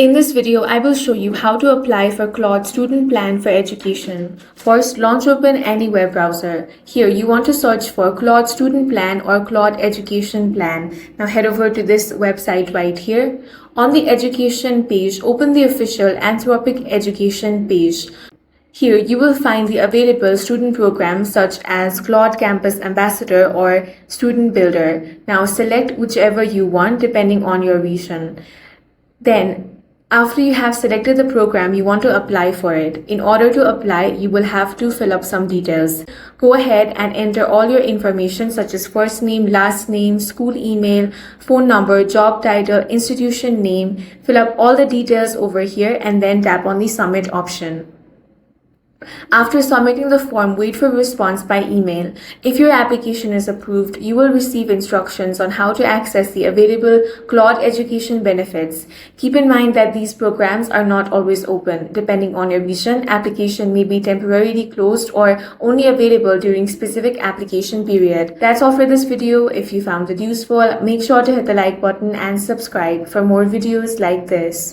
In this video, I will show you how to apply for Claude Student Plan for Education. First, launch open any web browser. Here, you want to search for Claude Student Plan or Claude Education Plan. Now head over to this website right here. On the education page, open the official Anthropic Education page. Here, you will find the available student programs such as Claude Campus Ambassador or Student Builder. Now select whichever you want depending on your region. Then, after you have selected the program, you want to apply for it. In order to apply, you will have to fill up some details. Go ahead and enter all your information such as first name, last name, school email, phone number, job title, institution name. Fill up all the details over here and then tap on the submit option. After submitting the form, wait for response by email. If your application is approved, you will receive instructions on how to access the available Claude education benefits. Keep in mind that these programs are not always open. Depending on your region, application may be temporarily closed or only available during specific application period. That's all for this video. If you found it useful, make sure to hit the like button and subscribe for more videos like this.